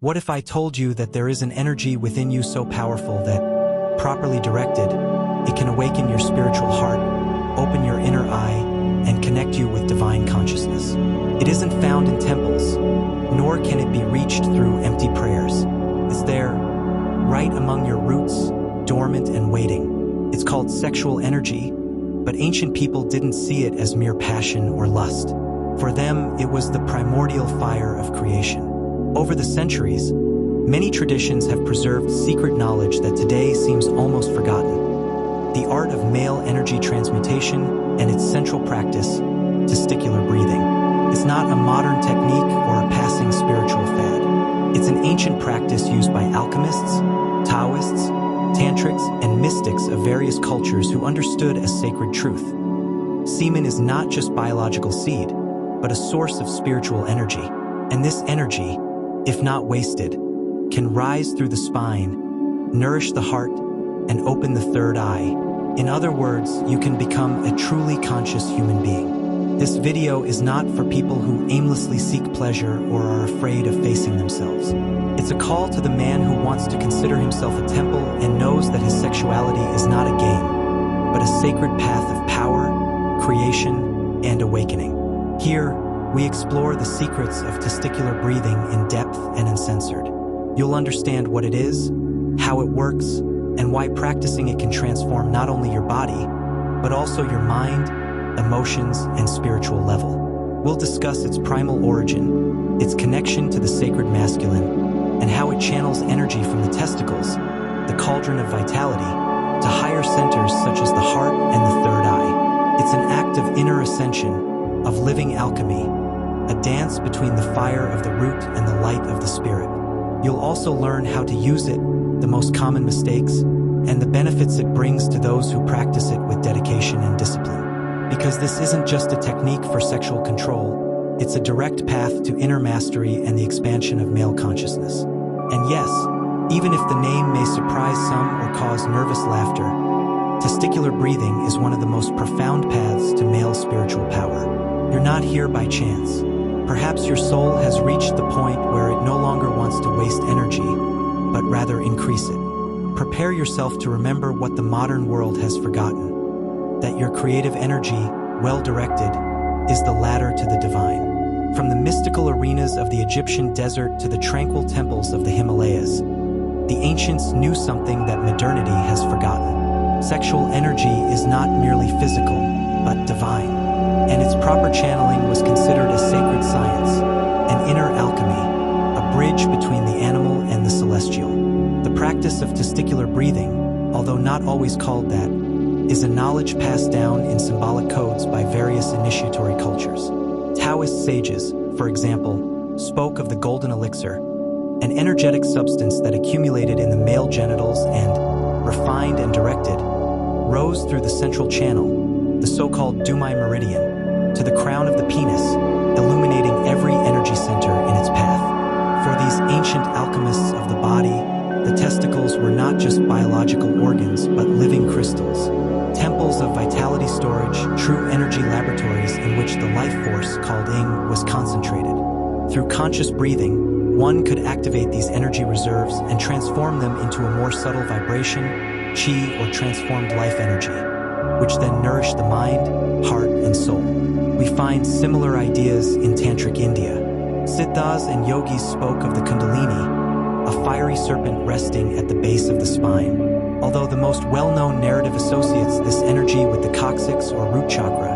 What if I told you that there is an energy within you so powerful that, properly directed, it can awaken your spiritual heart, open your inner eye, and connect you with divine consciousness? It isn't found in temples, nor can it be reached through empty prayers. It's there, right among your roots, dormant and waiting. It's called sexual energy, but ancient people didn't see it as mere passion or lust. For them, it was the primordial fire of creation. Over the centuries, many traditions have preserved secret knowledge that today seems almost forgotten. The art of male energy transmutation and its central practice, testicular breathing. It's not a modern technique or a passing spiritual fad. It's an ancient practice used by alchemists, Taoists, tantrics, and mystics of various cultures who understood a sacred truth. Semen is not just biological seed, but a source of spiritual energy. And this energy, if not wasted, can rise through the spine, nourish the heart, and open the third eye. In other words, you can become a truly conscious human being. This video is not for people who aimlessly seek pleasure or are afraid of facing themselves. It's a call to the man who wants to consider himself a temple and knows that his sexuality is not a game, but a sacred path of power, creation, and awakening. Here, we explore the secrets of testicular breathing in depth and uncensored. You'll understand what it is, how it works, and why practicing it can transform not only your body, but also your mind, emotions, and spiritual level. We'll discuss its primal origin, its connection to the sacred masculine, and how it channels energy from the testicles, the cauldron of vitality, to higher centers such as the heart and the third eye. It's an act of inner ascension, of living alchemy, a dance between the fire of the root and the light of the spirit. You'll also learn how to use it, the most common mistakes, and the benefits it brings to those who practice it with dedication and discipline. Because this isn't just a technique for sexual control, it's a direct path to inner mastery and the expansion of male consciousness. And yes, even if the name may surprise some or cause nervous laughter, testicular breathing is one of the most profound paths to male spiritual power. You're not here by chance. Perhaps your soul has reached the point where it no longer wants to waste energy, but rather increase it. Prepare yourself to remember what the modern world has forgotten, that your creative energy, well directed, is the ladder to the divine. From the mystical arenas of the Egyptian desert to the tranquil temples of the Himalayas, the ancients knew something that modernity has forgotten. Sexual energy is not merely physical, but divine. And its proper channeling was considered a sacred science, an inner alchemy, a bridge between the animal and the celestial. The practice of testicular breathing, although not always called that, is a knowledge passed down in symbolic codes by various initiatory cultures. Taoist sages, for example, spoke of the golden elixir, an energetic substance that accumulated in the male genitals and, refined and directed, rose through the central channel, the so-called Dumai meridian, to the crown of the penis, illuminating every energy center in its path. For these ancient alchemists of the body, the testicles were not just biological organs, but living crystals, temples of vitality storage, true energy laboratories in which the life force called Ing was concentrated. Through conscious breathing, one could activate these energy reserves and transform them into a more subtle vibration, chi or transformed life energy, which then nourished the mind, heart, and soul. We find similar ideas in Tantric India. Siddhas and yogis spoke of the Kundalini, a fiery serpent resting at the base of the spine. Although the most well-known narrative associates this energy with the coccyx or root chakra,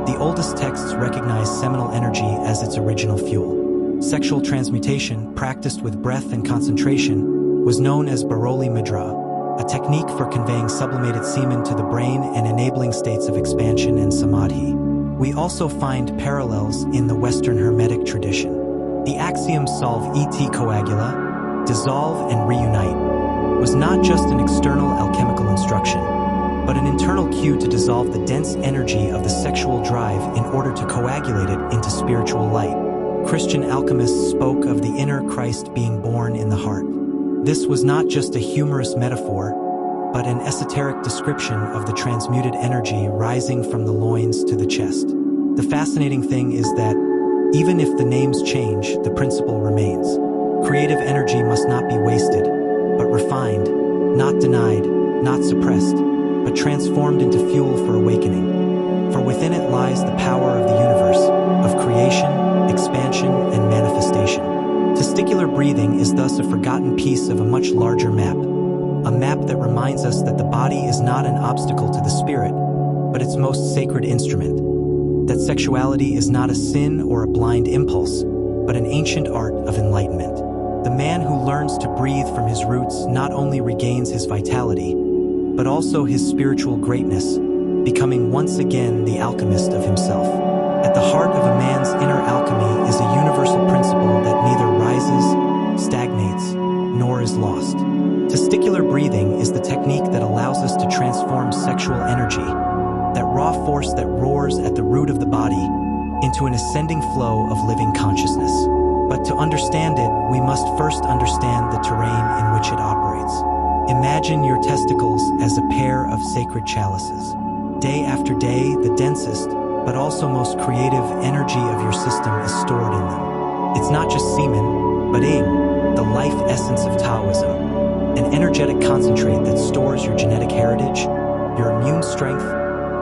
the oldest texts recognize seminal energy as its original fuel. Sexual transmutation, practiced with breath and concentration, was known as Baroli Mudra, a technique for conveying sublimated semen to the brain and enabling states of expansion and samadhi. We also find parallels in the Western Hermetic tradition. The axiom solve et coagula, dissolve and reunite, was not just an external alchemical instruction, but an internal cue to dissolve the dense energy of the sexual drive in order to coagulate it into spiritual light. Christian alchemists spoke of the inner Christ being born in the heart. This was not just a humorous metaphor, but an esoteric description of the transmuted energy rising from the loins to the chest. The fascinating thing is that, even if the names change, the principle remains. Creative energy must not be wasted, but refined, not denied, not suppressed, but transformed into fuel for awakening. For within it lies the power of the universe, of creation, expansion, and manifestation. Testicular breathing is thus a forgotten piece of a much larger map, a map that reminds us that the body is not an obstacle to the spirit, but its most sacred instrument, that sexuality is not a sin or a blind impulse, but an ancient art of enlightenment. The man who learns to breathe from his roots not only regains his vitality, but also his spiritual greatness, becoming once again the alchemist of himself. At the heart of a man's inner alchemy is a universal principle that neither rises, stagnates, nor is lost. Testicular breathing is the technique that allows us to transform sexual energy, that raw force that roars at the root of the body, into an ascending flow of living consciousness. But to understand it, we must first understand the terrain in which it operates. Imagine your testicles as a pair of sacred chalices. Day after day, the densest, but also most creative energy of your system is stored in them. It's not just semen, but ing, the life essence of Taoism, an energetic concentrate that stores your genetic heritage, your immune strength,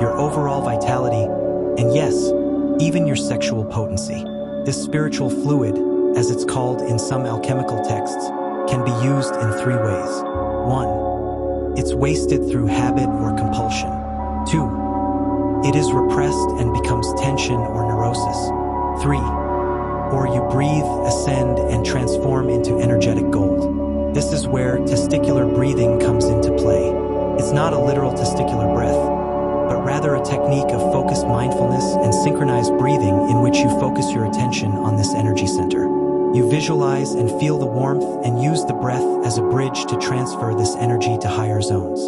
your overall vitality, and yes, even your sexual potency. This spiritual fluid, as it's called in some alchemical texts, can be used in three ways. 1. It's wasted through habit or compulsion. 2. It is repressed and becomes tension or neurosis. 3. Or you breathe, ascend, and transform into energetic gold. This is where testicular breathing comes into play. It's not a literal testicular breath, but rather a technique of focused mindfulness and synchronized breathing in which you focus your attention on this energy center. You visualize and feel the warmth and use the breath as a bridge to transfer this energy to higher zones.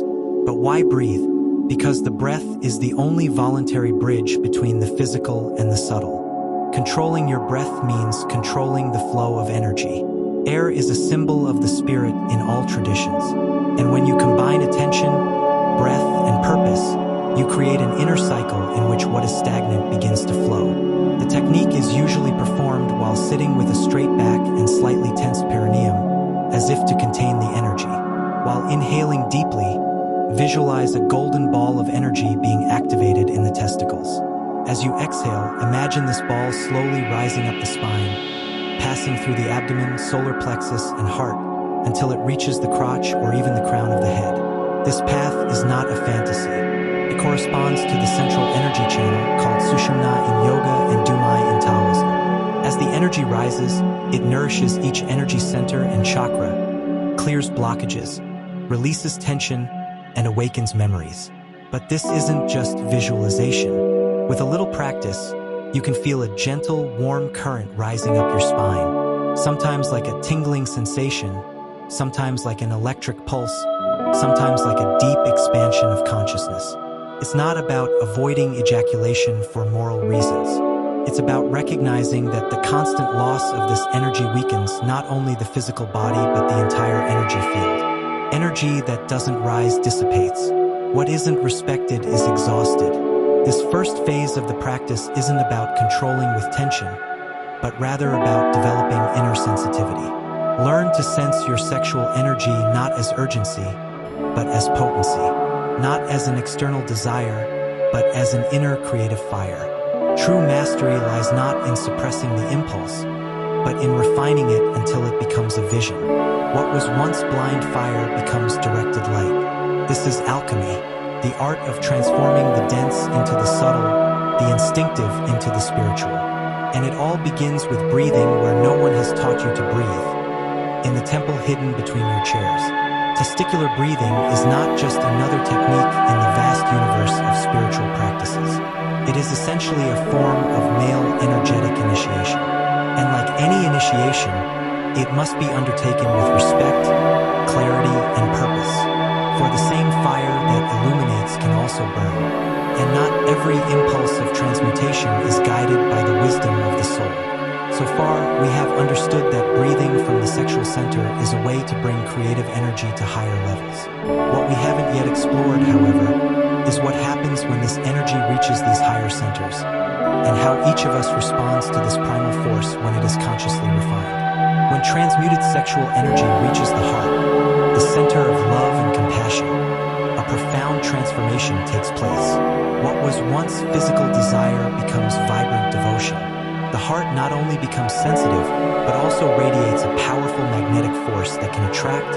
But why breathe? Because the breath is the only voluntary bridge between the physical and the subtle. Controlling your breath means controlling the flow of energy. Air is a symbol of the spirit in all traditions. And when you combine attention, breath, and purpose, you create an inner cycle in which what is stagnant begins to flow. The technique is usually performed while sitting with a straight back and slightly tensed perineum, as if to contain the energy. While inhaling deeply, visualize a golden ball of energy being activated in the testicles. As you exhale, imagine this ball slowly rising up the spine, passing through the abdomen, solar plexus, and heart, until it reaches the crotch or even the crown of the head. This path is not a fantasy. It corresponds to the central energy channel called Sushumna in yoga and Dumai in Taoism. As the energy rises, it nourishes each energy center and chakra, clears blockages, releases tension, and awakens memories. But this isn't just visualization. With a little practice, you can feel a gentle, warm current rising up your spine, sometimes like a tingling sensation, sometimes like an electric pulse, sometimes like a deep expansion of consciousness. It's not about avoiding ejaculation for moral reasons. It's about recognizing that the constant loss of this energy weakens not only the physical body but the entire energy field. Energy that doesn't rise dissipates. What isn't respected is exhausted. This first phase of the practice isn't about controlling with tension, but rather about developing inner sensitivity. Learn to sense your sexual energy not as urgency, but as potency. Not as an external desire, but as an inner creative fire. True mastery lies not in suppressing the impulse, but in refining it until it becomes a vision. What was once blind fire becomes directed light. This is alchemy, the art of transforming the dense into the subtle, the instinctive into the spiritual. And it all begins with breathing where no one has taught you to breathe, in the temple hidden between your chairs. Testicular breathing is not just another technique in the vast universe of spiritual practices. It is essentially a form of male energetic initiation. And like any initiation, it must be undertaken with respect, clarity, and purpose. For the same fire that illuminates can also burn. And not every impulse of transmutation is guided by the wisdom of the soul. So far, we have understood that breathing from the sexual center is a way to bring creative energy to higher levels. What we haven't yet explored, however, is what happens when this energy reaches these higher centers, and how each of us responds to this primal force when it is consciously refined. When transmuted sexual energy reaches the heart, the center of love and compassion, a profound transformation takes place. What was once physical desire becomes vibrant devotion. The heart not only becomes sensitive, but also radiates a powerful magnetic force that can attract,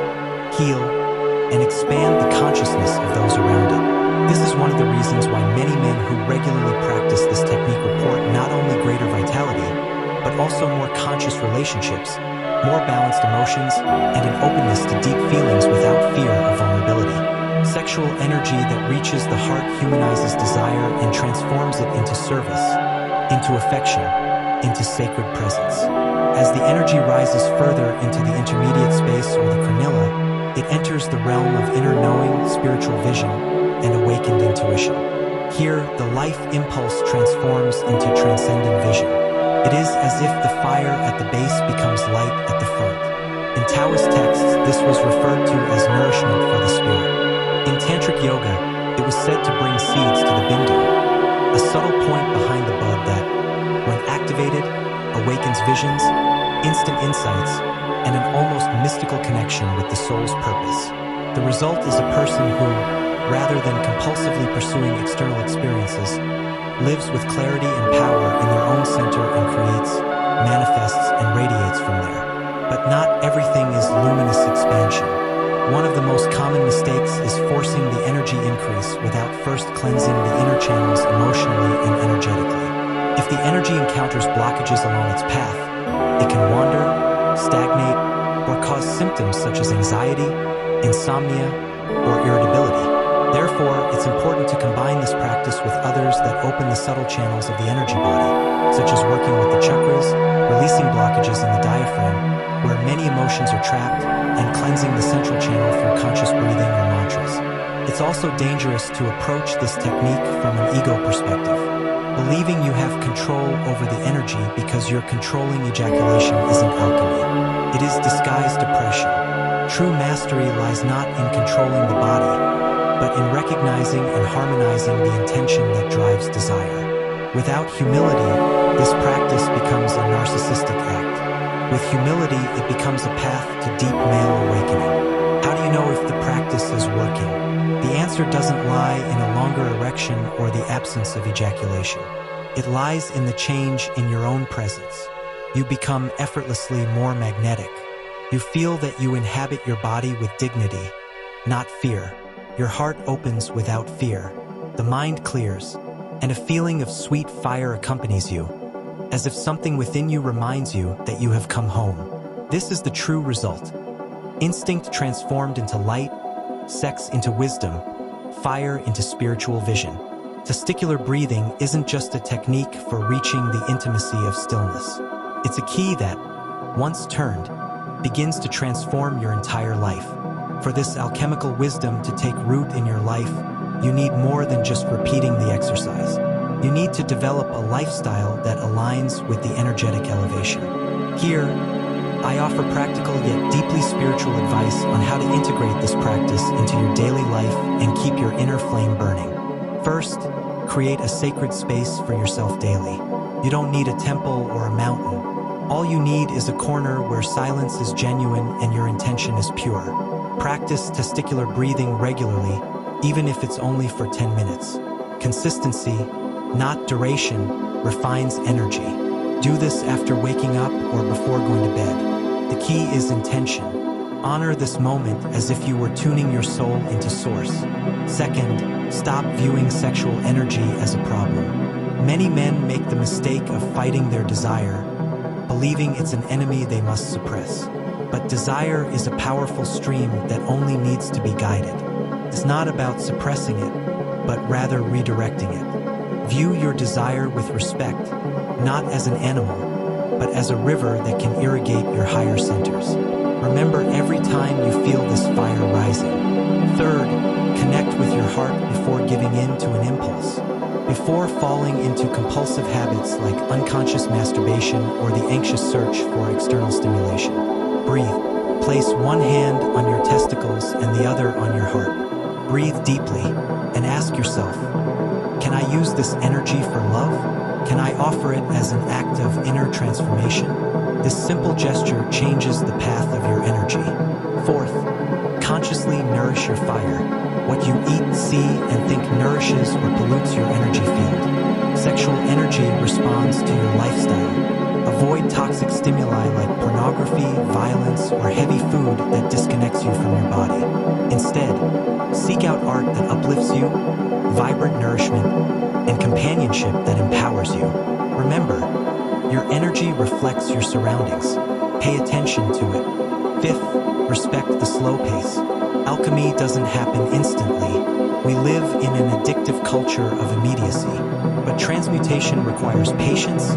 heal, and expand the consciousness of those around it. This is one of the reasons why many men who regularly practice this technique report not only greater vitality, but also more conscious relationships, more balanced emotions, and an openness to deep feelings without fear of vulnerability. Sexual energy that reaches the heart humanizes desire and transforms it into service, into affection, into sacred presence. As the energy rises further into the intermediate space or the crenilla, it enters the realm of inner knowing, spiritual vision, and awakened intuition. Here, the life impulse transforms into transcendent vision. It is as if the fire at the base becomes light at the front. In Taoist texts, this was referred to as nourishment for the spirit. In Tantric Yoga, it was said to bring seeds to the bindu, a subtle point behind the bud that, when activated, awakens visions, instant insights, and an almost mystical connection with the soul's purpose. The result is a person who, rather than compulsively pursuing external experiences, lives with clarity and power in their own center and creates, manifests, and radiates from there. But not everything is luminous expansion. One of the most common mistakes is forcing the energy increase without first cleansing the inner channels emotionally and energetically. If the energy encounters blockages along its path, it can wander, stagnate, or cause symptoms such as anxiety, insomnia, or irritability. Therefore, it's important to combine this practice with others that open the subtle channels of the energy body, such as working with the chakras, releasing blockages in the diaphragm, where many emotions are trapped, and cleansing the central channel through conscious breathing or mantras. It's also dangerous to approach this technique from an ego perspective. Believing you have control over the energy because you're controlling ejaculation isn't alchemy. It is disguised depression. True mastery lies not in controlling the body, but in recognizing and harmonizing the intention that drives desire. Without humility, this practice becomes a narcissistic act. With humility, it becomes a path to deep male awakening. How do you know if the practice is working? The answer doesn't lie in a longer erection or the absence of ejaculation. It lies in the change in your own presence. You become effortlessly more magnetic. You feel that you inhabit your body with dignity, not fear. Your heart opens without fear. The mind clears, and a feeling of sweet fire accompanies you, as if something within you reminds you that you have come home. This is the true result. Instinct transformed into light, sex into wisdom, fire into spiritual vision. Testicular breathing isn't just a technique for reaching the intimacy of stillness. It's a key that, once turned, begins to transform your entire life. For this alchemical wisdom to take root in your life, you need more than just repeating the exercise. You need to develop a lifestyle that aligns with the energetic elevation. Here, I offer practical yet deeply spiritual advice on how to integrate this practice into your daily life and keep your inner flame burning. First, create a sacred space for yourself daily. You don't need a temple or a mountain. All you need is a corner where silence is genuine and your intention is pure. Practice testicular breathing regularly, even if it's only for 10 minutes. Consistency, not duration, refines energy. Do this after waking up or before going to bed. The key is intention. Honor this moment as if you were tuning your soul into source. Second, stop viewing sexual energy as a problem. Many men make the mistake of fighting their desire, believing it's an enemy they must suppress. But desire is a powerful stream that only needs to be guided. It's not about suppressing it, but rather redirecting it. View your desire with respect, not as an animal, but as a river that can irrigate your higher centers. Remember every time you feel this fire rising. Third, connect with your heart before giving in to an impulse. Before falling into compulsive habits like unconscious masturbation or the anxious search for external stimulation. Breathe. Place one hand on your testicles and the other on your heart. Breathe deeply and ask yourself, can I use this energy for love? Can I offer it as an act of inner transformation? This simple gesture changes the path of your energy. Fourth, consciously nourish your fire. What you eat, see, and think nourishes or pollutes your energy field. Sexual energy responds to your lifestyle. Avoid toxic stimuli like pornography, violence, or heavy food that disconnects you from your body. Instead, seek out art that uplifts you, vibrant nourishment, and companionship that empowers you. Remember, your energy reflects your surroundings. Pay attention to it. Fifth, respect the slow pace. Alchemy doesn't happen instantly. We live in an addictive culture of immediacy, but transmutation requires patience,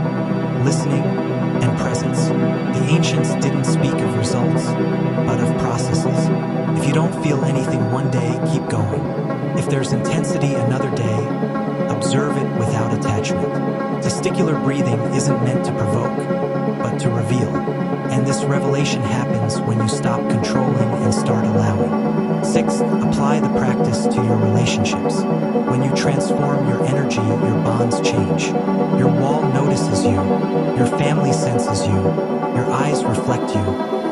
listening, and presence. The ancients didn't speak of results, but of processes. If you don't feel anything one day, keep going. If there's intensity another day, observe it without attachment. Testicular breathing isn't meant to provoke, but to reveal. And this revelation happens when you stop controlling and start allowing. Sixth, apply the practice to your relationships. When you transform your energy, your bonds change. Your wall notices you, your family senses you, your eyes reflect you.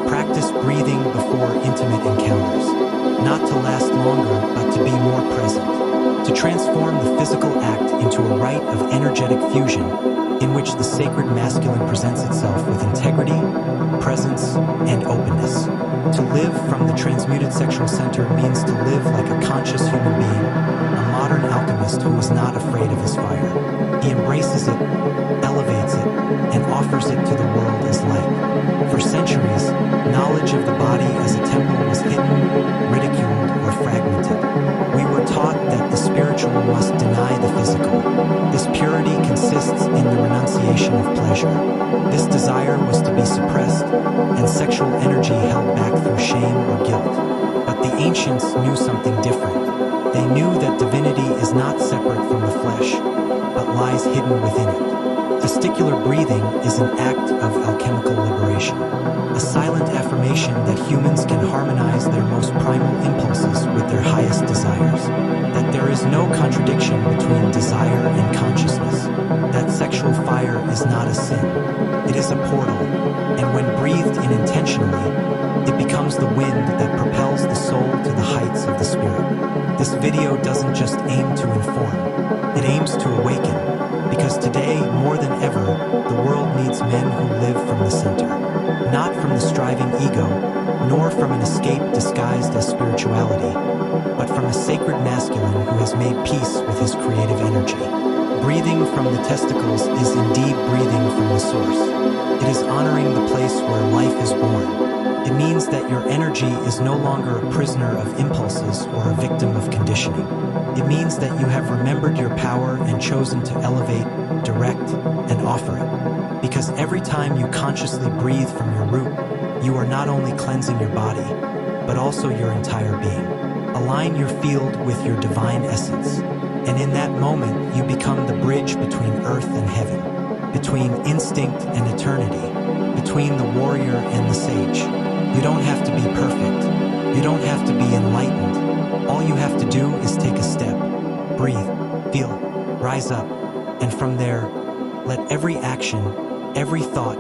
Practice breathing before intimate encounters. Not to last longer, but to be more present. To transform the physical act into a rite of energetic fusion in which the sacred masculine presents itself with integrity, presence, and openness. To live from the transmuted sexual center means to live like a conscious human being, a modern alchemist who is not afraid of his fire. He embraces it, elevates it, and offers it to the world as light. For centuries, knowledge of the body as a temple was hidden, ridiculed, or fragmented. We were taught that the spiritual must deny the physical. This purity consists in the renunciation of pleasure. This desire was to be suppressed, and sexual energy held back through shame or guilt. But the ancients knew something different. They knew that divinity is not separate from the flesh, but lies hidden within it. Testicular breathing is an act of alchemical liberation, a silent affirmation that humans can harmonize their most primal impulses with their highest desires, that there is no contradiction between desire and consciousness, that sexual fire is not a sin, it is a portal, and when breathed in intentionally, it becomes the wind that propels the soul to the heights of the spirit. This video doesn't just aim to inform, it aims to awaken. Because today, more than ever, the world needs men who live from the center. Not from the striving ego, nor from an escape disguised as spirituality, but from a sacred masculine who has made peace with his creative energy. Breathing from the testicles is indeed breathing from the source. It is honoring the place where life is born. It means that your energy is no longer a prisoner of impulses or a victim of conditioning. It means that you have remembered your power and chosen to elevate, direct, and offer it. Because every time you consciously breathe from your root, you are not only cleansing your body, but also your entire being. Align your field with your divine essence. And in that moment, you become the bridge between earth and heaven, between instinct and eternity, between the warrior and the sage. You don't have to be perfect. You don't have to be enlightened. All you have to do is take a step, breathe, feel, rise up, and from there, let every action, every thought,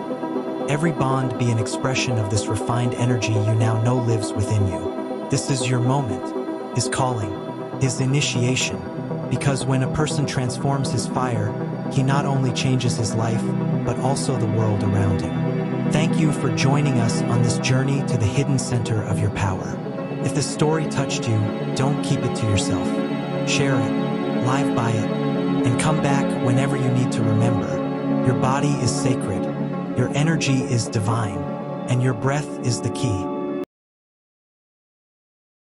every bond be an expression of this refined energy you now know lives within you. This is your moment, his calling, his initiation, because when a person transforms his fire, he not only changes his life, but also the world around him. Thank you for joining us on this journey to the hidden center of your power. If this story touched you, don't keep it to yourself. Share it, live by it, and come back whenever you need to remember. Your body is sacred, your energy is divine, and your breath is the key.